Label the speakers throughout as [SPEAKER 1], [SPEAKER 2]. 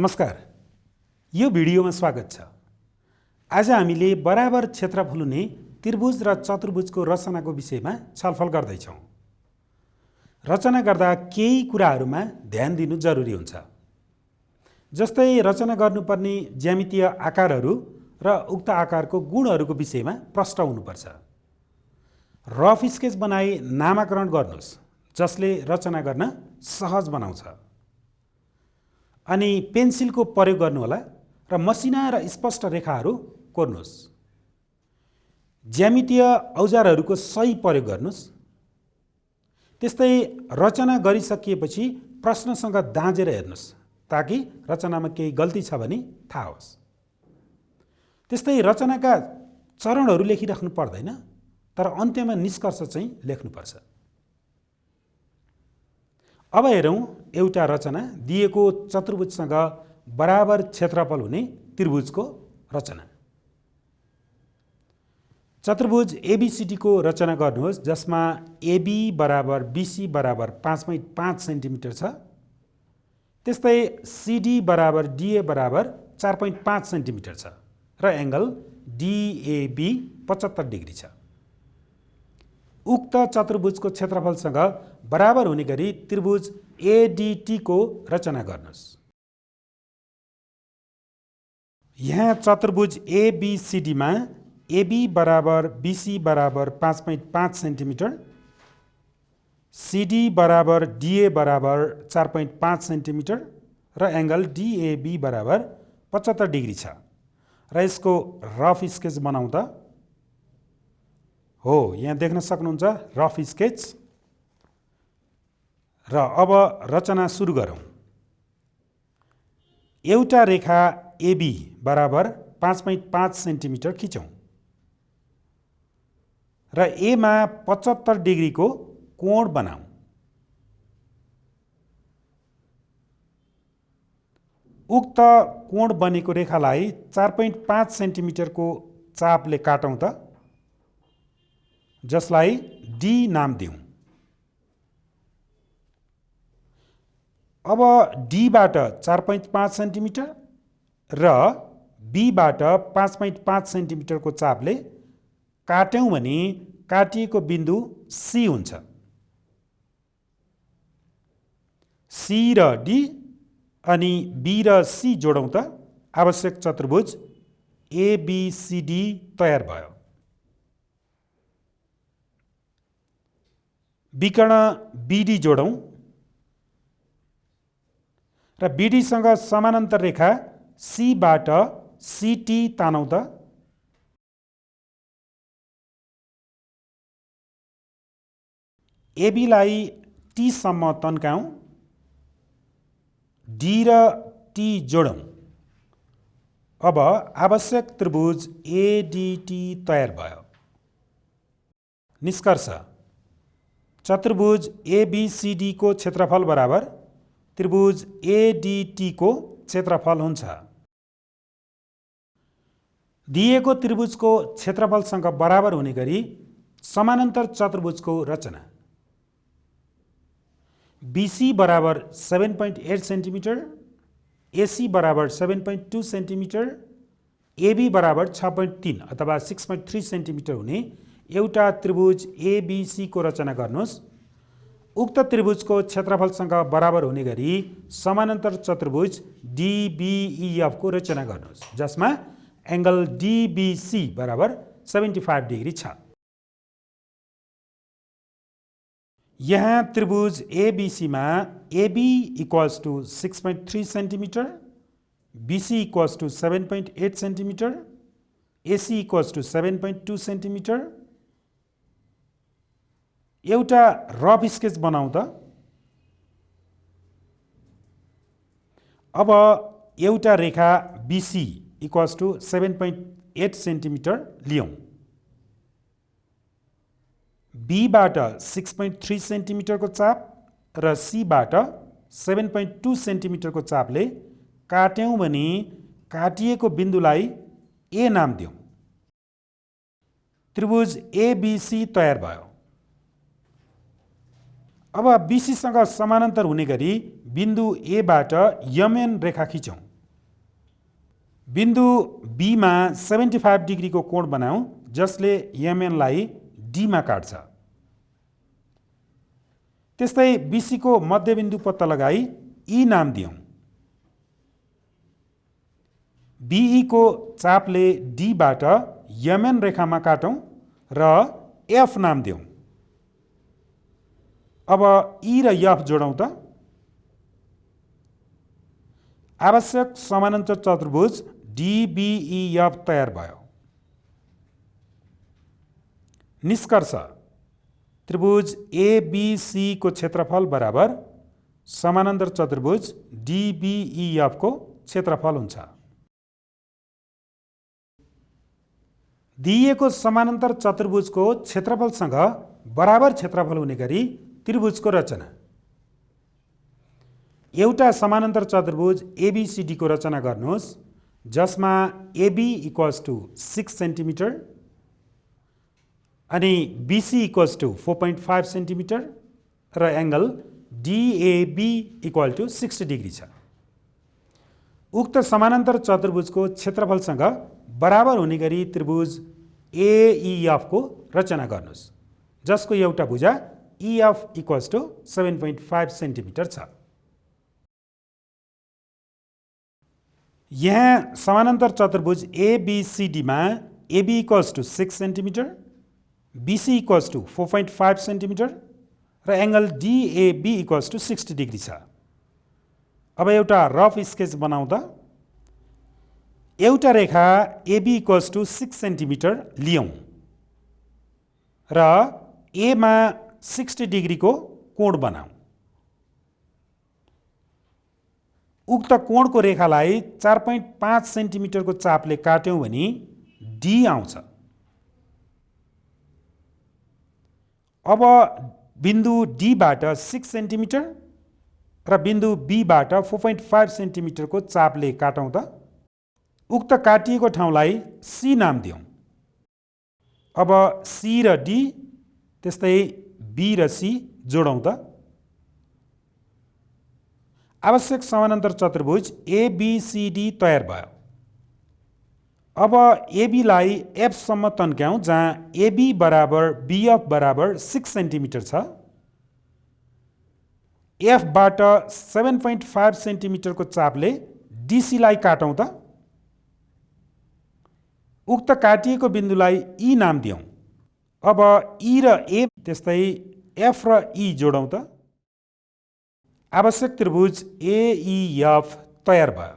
[SPEAKER 1] नमस्कार, यो भिडियोमा स्वागत छ। आज हामीले बराबर क्षेत्रफल हुने त्रिभुज र चतुर्भुजको रचनाको विषयमा छलफल गर्दैछौँ। रचना गर्दा केही कुराहरूमा ध्यान दिनु जरुरी हुन्छ। जस्तै रचना गर्नुपर्ने ज्यामितीय आकारहरू र उक्त आकारको गुणहरूको विषयमा प्रष्ट हुनुपर्छ। रफ स्केच बनाई नामाकरण गर्नुहोस्, जसले रचना गर्न सहज बनाउँछ। अनि पेन्सिलको प्रयोग गर्नुहोला र मसिना र स्पष्ट रेखाहरू कोर्नुहोस्। ज्यामितीय औजारहरूको सही प्रयोग गर्नुहोस्। त्यस्तै रचना गरिसकिएपछि प्रश्नसँग दाँजेर हेर्नुहोस्, ताकि रचनामा केही गल्ती छ भने थाहा होस्। त्यस्तै रचनाका चरणहरू लेखिराख्नु पर्दैन, तर अन्त्यमा निष्कर्ष चाहिँ लेख्नुपर्छ। अब हेरौँ एउटा रचना दिएको चतुर्भुजसँग बराबर क्षेत्रफल हुने त्रिभुजको रचना। चतुर्भुज एबीसीडी को रचना गर्नुहोस्, जसमा एबी बराबर बीसी बराबर 5.5 सेन्टिमिटर छ। त्यस्तै सीडी बराबर डीए बराबर 4.5 सेन्टिमिटर छ र एङ्गल डिएबी 75 डिग्री छ। उक्त चतुर्भुजको क्षेत्रफलसँग बराबर हुने गरी त्रिभुज एडीटी को रचना गर्नुहोस्। यहाँ चतुर्भुज एबीसीडी मा एबी बराबर बीसी बराबर 5.5 सेन्टिमिटर, सीडी बराबर डीए बराबर 4.5 सेन्टिमिटर र एङ्गल डिएबी बराबर 75 डिग्री छ। र यसको रफ स्केच बनाउँदा हो, यहाँ देख्न सक्नुहुन्छ रफ स्केच। र अब रचना सुरु गरौँ। एउटा रेखा एबी बराबर 5.5 सेन्टिमिटर खिचौँ र एमा 75 डिग्री को कोण बनाऊ। उक्त कोण बनेको रेखालाई 4.5 सेन्टिमिटर को चापले काटौँ त, जसलाई डी नाम दिउँ। अब डी बाट 4.5 सेन्टिमिटर र बी बाट 5.5 सेन्टिमिटर को चापले काट्यौँ भने काटिएको बिन्दु सी हुन्छ। सी र डी अनि बी र सी जोडौँ त आवश्यक चतुर्भुज एबीसीडी तयार भयो। विकर्ण बीडी जोडौँ र बीडी सँग समानान्तर रेखा सी बाट सीटी तानौँ त। एबी लाई टी सम्म तन्काऊ, डी र टी जोडौँ। अब आवश्यक त्रिभुज एडीटी तयार भयो। निष्कर्ष: चतुर्भुज एबीसीडी को क्षेत्रफल बराबर त्रिभुज एडीटी को क्षेत्रफल हुन्छ। दिएको त्रिभुजको क्षेत्रफलसँग बराबर हुने गरी समानान्तर चतुर्भुजको रचना। बीसी बराबर 7.8 सेन्टिमिटर, एसी बराबर 7.2 सेन्टिमिटर, एबी बराबर 6.3 अथवा 6.3 सेन्टिमिटर हुने एउटा त्रिभुज एबीसी को रचना गर्नुहोस्। उक्त त्रिभुजको क्षेत्रफलसँग बराबर हुने गरी समानान्तर चतुर्भुज डीबीईएफ को रचना गर्नुहोस्, जसमा एङ्गल डीबीसी बराबर 75 डिग्री छ। यहाँ त्रिभुज एबीसी मा AB equals to 6.3 centimetre, BC equals to 7.8 centimetre, AC equals to 7.2 centimetre. एउटा रफ स्केच बनाऊ त। अब एउटा रेखा बीसी इक्वल्स टु 7.8 सेन्टिमिटर लियौँ। बी बाट 6.3 सेन्टिमिटर को चाप र सी बाट 7.2 सेन्टिमिटर को चापले काट्यौँ भने काटिएको बिन्दुलाई ए नाम दिउँ। त्रिभुज एबीसी तयार भयो। अब बीसी सँग समानान्तर हुने गरी बिन्दु ए बाट यमन रेखा खिचौँ। बिन्दु बीमा 75 डिग्रीको कोण बनाऊ जसले यमएनलाई डीमा काट्छ। त्यस्तै बीसीको मध्यबिन्दु पत्ता लगाई ई नाम दियौँ। बीई को चापले डीबाट यमएन रेखामा काटौँ र एफ नाम दियौँ। अब ई र एफ जोडौँ त। आवश्यक समानान्तर चतुर्भुज डीबीईएफ तयार भयो। निष्कर्ष त्रिभुज एबीसी को क्षेत्रफल बराबर समानान्तर चतुर्भुज डीबीईएफ को क्षेत्रफल हुन्छ। दिइएको समानान्तर चतुर्भुजको क्षेत्रफलसँग बराबर क्षेत्रफल हुने गरी त्रिभुजको रचना। एउटा समानान्तर चतुर्भुज एबीसीडी को रचना गर्नुहोस् जसमा एबी इक्वल्स टु 6 सेन्टिमिटर अनि बीसी इक्वल्स टु 4.5 सेन्टिमिटर र angle DAB equal to 60 degree छ। उक्त समानान्तर चतुर्भुजको क्षेत्रफलसँग बराबर हुने गरी त्रिभुज एईएफ को रचना गर्नुहोस् जसको एउटा भुजा EF इक्वल्स टु 7.5 सेन्टिमिटर छ। यहाँ समानान्तर चतुर्भुज एबीसीडी मा AB equals to 6 centimetre, BC equals to 4.5 centimetre र angle DAB equals to 60 degree छ। अब एउटा रफ स्केच बनाउँदा एउटा रेखा एबी इक्वल्स टु 6 सेन्टिमिटर लियौँ र एमा 60 डिग्रीको कोण बनाऊ। उक्त कोणको रेखालाई 4.5 सेन्टिमिटरको चापले काट्यौँ भने डी आउँछ। अब बिन्दु डीबाट 6 सेन्टिमिटर र बिन्दु बीबाट 4.5 सेन्टिमिटरको चापले काटौँ त। उक्त काटिएको ठाउँलाई सी नाम दियौँ। अब सी र डी त्यस्तै बी र सी जोडौँ त। आवश्यक समानान्तर चतुर्भुज एबीसीडी तयार भयो। अब एबीलाई एफ सम्म तन्क्याउँ जहाँ एबी बराबर बीएफ बराबर 6 सेन्टिमिटर छ। एफबाट 7.5 सेन्टिमिटरको चापले डीसीलाई काटौँ त। उक्त काटिएको बिन्दुलाई ई नाम दियौँ। अब ई र ए त्यस्तै एफ र ई जोडौँ त। आवश्यक त्रिभुज एईएफ तयार भयो।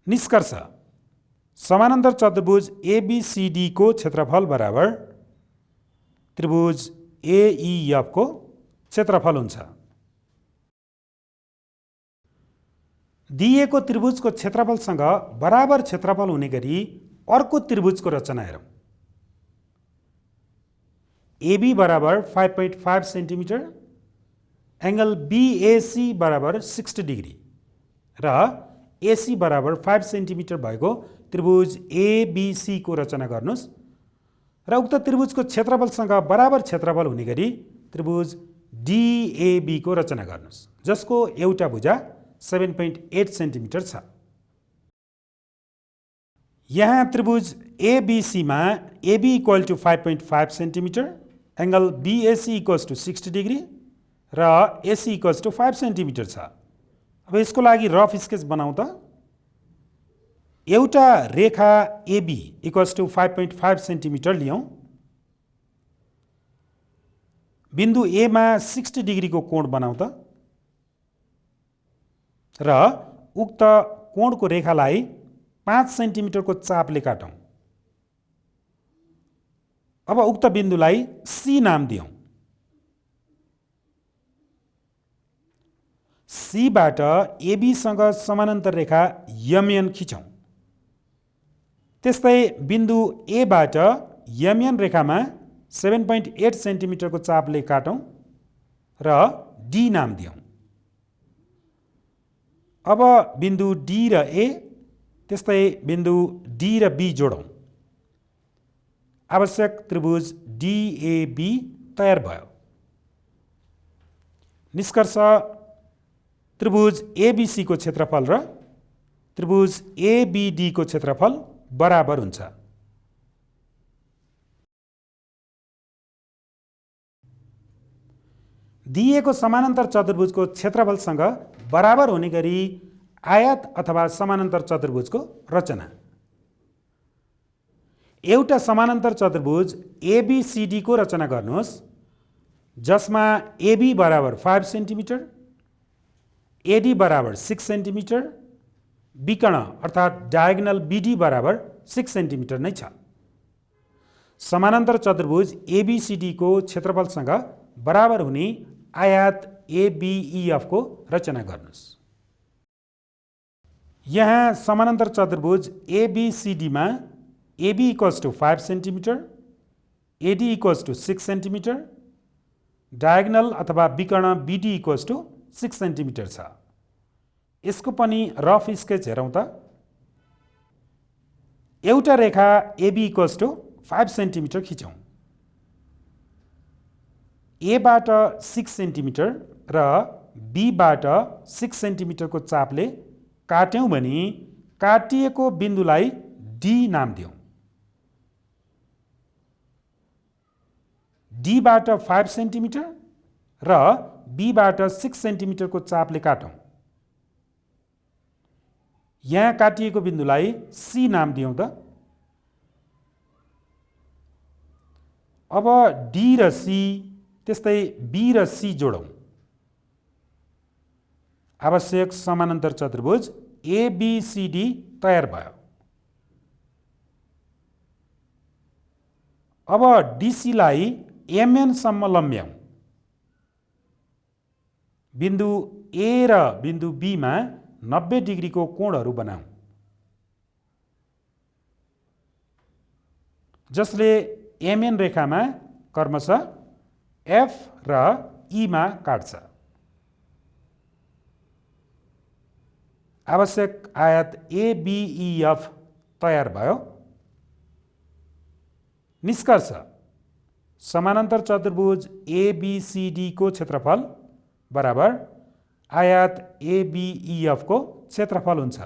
[SPEAKER 1] निष्कर्ष समानान्तर चतुर्भुज एबीसीडी को क्षेत्रफल बराबर त्रिभुज एईएफ को क्षेत्रफल हुन्छ। दिइएको त्रिभुजको क्षेत्रफलसँग बराबर क्षेत्रफल हुने गरी अर्को त्रिभुजको रचना हेरौँ। एबी बराबर 5.5 सेन्टिमिटर, एङ्गल बीएसी बराबर 60 डिग्री र एसी बराबर 5 सेन्टिमिटर भएको त्रिभुज एबीसी को रचना गर्नुहोस् र उक्त त्रिभुजको क्षेत्रफलसँग बराबर क्षेत्रफल हुने गरी त्रिभुज डिएबी को रचना गर्नुहोस् जसको एउटा भुजा 7.8 सेन्टिमिटर छ। यहाँ त्रिभुज एबीसी मा AB equal to 5.5 centimetre, angle BAC equals to 60 degree र एसी इक्वल्स टु 5 सेन्टिमिटर छ। अब यसको लागि रफ स्केच बनाउँ त। एउटा रेखा एबी इक्वल्स टु 5.5 सेन्टिमिटर लियौँ। बिन्दु एमा 60 डिग्रीको कोण बनाउँ त र उक्त कोणको रेखालाई 5 सेन्टिमिटरको चापले काटौँ। अब उक्त बिन्दुलाई सी नाम दियौँ। सीबाट एबीसँग समानान्तर रेखा यमएन खिचौँ। त्यस्तै बिन्दु एबाट यमएन रेखामा 7.8 सेन्टिमिटरको चापले काटौँ र डी नाम दियौँ। अब बिन्दु डी र ए त्यस्तै बिन्दु डी र बी जोडौँ। आवश्यक त्रिभुज डिएबी तयार भयो। निष्कर्ष त्रिभुज एबीसी को क्षेत्रफल र त्रिभुज एबीडी को क्षेत्रफल बराबर हुन्छ। दिएको समानान्तर चतुर्भुजको क्षेत्रफलसँग बराबर हुने गरी आयत अथवा समानान्तर चतुर्भुजको रचना। एउटा समानान्तर चतुर्भुज एबीसीडी को रचना गर्नुहोस् जसमा एबी बराबर 5 सेन्टिमिटर, एडी बराबर 6 सेन्टिमिटर, विकर्ण अर्थात् डायगोनल बीडी बराबर 6 सेन्टिमिटर नै छ। समानान्तर चतुर्भुज एबीसीडी को क्षेत्रफलसँग बराबर हुने आयत एबीईएफ को रचना गर्नुहोस्। यहाँ समानान्तर चतुर्भुज एबीसीडी मा AB equals to 5 centimetre, AD equals to 6 centimetre, diagonal अथवा विकर्ण बीडी इक्वल्स टु 6 सेन्टिमिटर छ। यसको पनि रफ स्केच हेरौँ त। एउटा रेखा एबी इक्वल्स टु 5 सेन्टिमिटर खिचौँ। एबाट 6 सेन्टिमिटर र बीबाट 6 सेन्टिमिटरको चापले काट्यौँ भने काटिएको बिन्दुलाई डी नाम दिउँ। डीबाट 5 सेन्टिमिटर र बीबाट 6 सेन्टिमिटरको चापले काटौँ। यहाँ काटिएको बिन्दुलाई सी नाम दिउँ त। अब डी र सी त्यस्तै बी र सी जोडौँ। आवश्यक समानान्तर चतुर्भुज एबीसीडी तयार भयो। अब डीसीलाई एमएन सम्म लम्ब्याउँ। बिन्दु ए र बिन्दु बी मा 90 डिग्रीको कोणहरू बनाऊ जसले एमएन रेखामा क्रमशः एफ र ई मा काट्छ। आवश्यक आयत एबीईएफ तयार भयो। निष्कर्ष समानान्तर चतुर्भुज एबीसीडी को क्षेत्रफल बराबर आयत एबीईएफ को क्षेत्रफल हुन्छ।